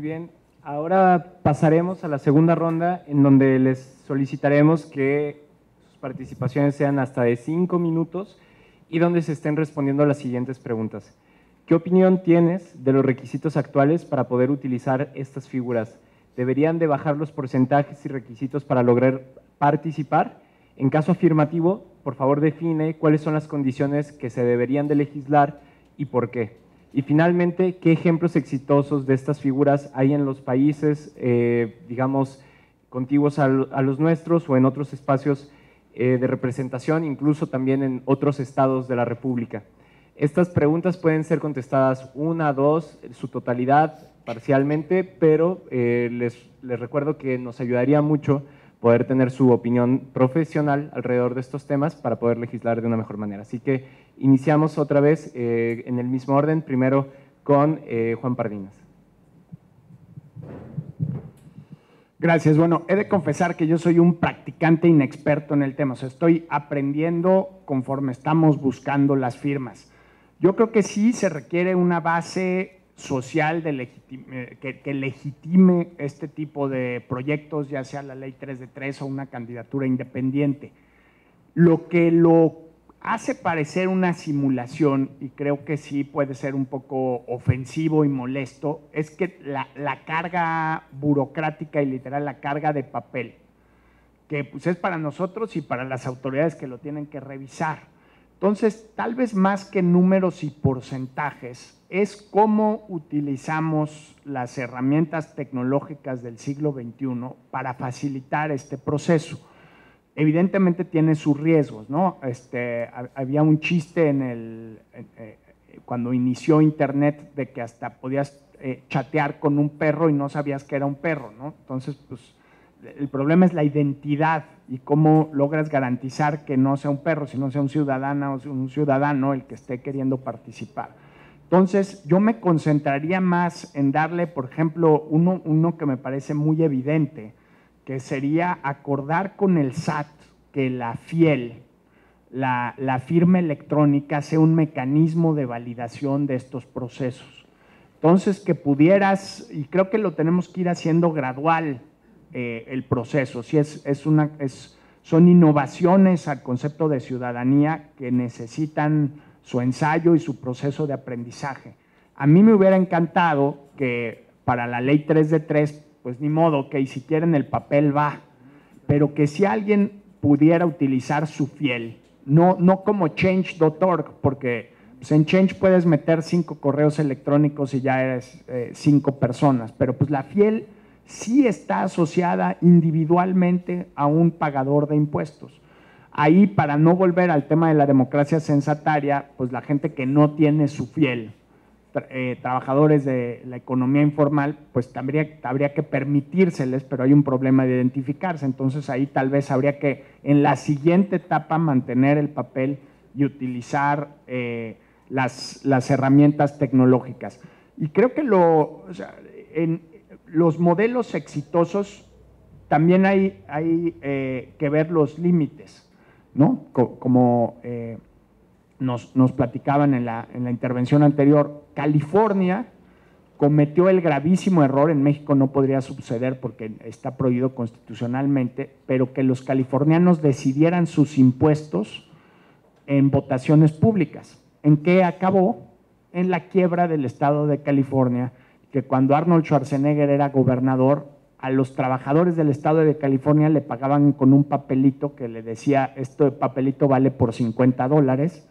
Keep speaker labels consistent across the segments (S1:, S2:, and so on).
S1: bien. Ahora pasaremos a la segunda ronda, en donde les solicitaremos que sus participaciones sean hasta de 5 minutos y donde se estén respondiendo las siguientes preguntas. ¿Qué opinión tienes de los requisitos actuales para poder utilizar estas figuras? ¿Deberían de bajar los porcentajes y requisitos para lograr participar? En caso afirmativo, por favor define cuáles son las condiciones que se deberían de legislar y por qué. Y finalmente, ¿qué ejemplos exitosos de estas figuras hay en los países, digamos, contiguos a los nuestros o en otros espacios de representación, incluso también en otros estados de la República? Estas preguntas pueden ser contestadas una, dos, su totalidad, parcialmente, pero les recuerdo que nos ayudaría mucho poder tener su opinión profesional alrededor de estos temas para poder legislar de una mejor manera. Así que iniciamos otra vez en el mismo orden, primero con Juan Pardinas.
S2: Gracias. Bueno, he de confesar que yo soy un practicante inexperto en el tema, o sea, estoy aprendiendo conforme estamos buscando las firmas. Yo creo que sí se requiere una base social que legitime este tipo de proyectos, ya sea la ley 3 de 3 o una candidatura independiente. Lo que lo hace parecer una simulación, y creo que sí puede ser un poco ofensivo y molesto, es que la carga burocrática y literal, la carga de papel, que pues es para nosotros y para las autoridades que lo tienen que revisar. Entonces, tal vez más que números y porcentajes, es cómo utilizamos las herramientas tecnológicas del siglo XXI para facilitar este proceso. Evidentemente tiene sus riesgos, ¿no? Había un chiste cuando inició Internet de que hasta podías chatear con un perro y no sabías que era un perro, ¿no? Entonces, pues, el problema es la identidad y cómo logras garantizar que no sea un perro, sino sea un ciudadano el que esté queriendo participar. Entonces, yo me concentraría más en darle, por ejemplo, uno que me parece muy evidente, que sería acordar con el SAT que la FIEL, la firma electrónica, sea un mecanismo de validación de estos procesos. Entonces, que pudieras, y creo que lo tenemos que ir haciendo gradual, el proceso, si son innovaciones al concepto de ciudadanía que necesitan su ensayo y su proceso de aprendizaje. A mí me hubiera encantado que para la ley 3 de 3, pues ni modo, que si quieren el papel va, pero que si alguien pudiera utilizar su FIEL, no como change.org, porque pues en Change puedes meter 5 correos electrónicos y ya eres 5 personas, pero pues la FIEL sí está asociada individualmente a un pagador de impuestos. Ahí, para no volver al tema de la democracia censataria, pues la gente que no tiene su FIEL, trabajadores de la economía informal, pues habría que permitírseles, pero hay un problema de identificarse. Entonces ahí tal vez habría que en la siguiente etapa mantener el papel y utilizar las herramientas tecnológicas. Y creo que los modelos exitosos también hay que ver los límites, ¿no? Como nos platicaban en la intervención anterior, California cometió el gravísimo error, en México no podría suceder porque está prohibido constitucionalmente, pero que los californianos decidieran sus impuestos en votaciones públicas. ¿En qué acabó? En la quiebra del estado de California, que cuando Arnold Schwarzenegger era gobernador, a los trabajadores del estado de California le pagaban con un papelito que le decía, este papelito vale por $50,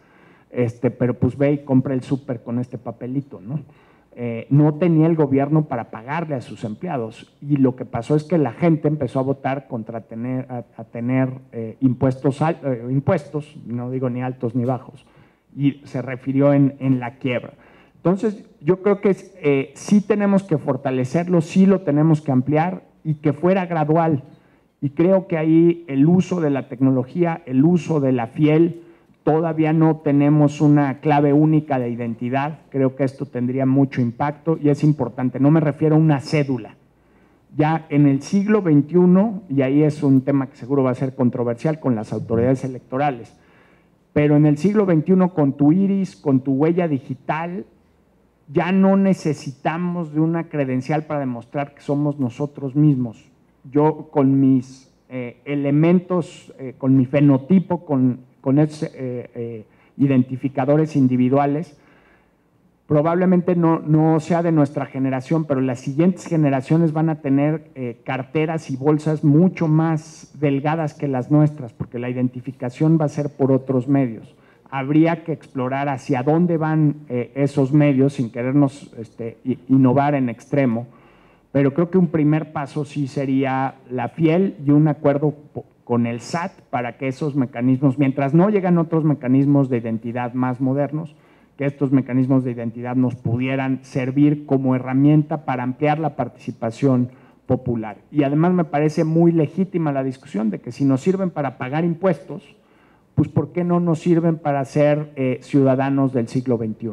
S2: pero pues ve y compra el súper con este papelito, ¿no? No tenía el gobierno para pagarle a sus empleados, y lo que pasó es que la gente empezó a votar contra tener impuestos, no digo ni altos ni bajos, y se refirió en la quiebra. Entonces, yo creo que sí tenemos que fortalecerlo, sí lo tenemos que ampliar y que fuera gradual. Y creo que ahí el uso de la tecnología, el uso de la FIEL, todavía no tenemos una clave única de identidad. Creo que esto tendría mucho impacto y es importante. No me refiero a una cédula. Ya en el siglo XXI, y ahí es un tema que seguro va a ser controversial con las autoridades electorales, pero en el siglo XXI con tu iris, con tu huella digital, ya no necesitamos de una credencial para demostrar que somos nosotros mismos. Yo con mis elementos, con mi fenotipo, con esos identificadores individuales, probablemente no sea de nuestra generación, pero las siguientes generaciones van a tener carteras y bolsas mucho más delgadas que las nuestras, porque la identificación va a ser por otros medios. Habría que explorar hacia dónde van esos medios sin querernos innovar en extremo, pero creo que un primer paso sí sería la FIEL y un acuerdo con el SAT para que esos mecanismos, mientras no llegan otros mecanismos de identidad más modernos, que estos mecanismos de identidad nos pudieran servir como herramienta para ampliar la participación popular. Y además me parece muy legítima la discusión de que si nos sirven para pagar impuestos, pues ¿por qué no nos sirven para ser ciudadanos del siglo XXI?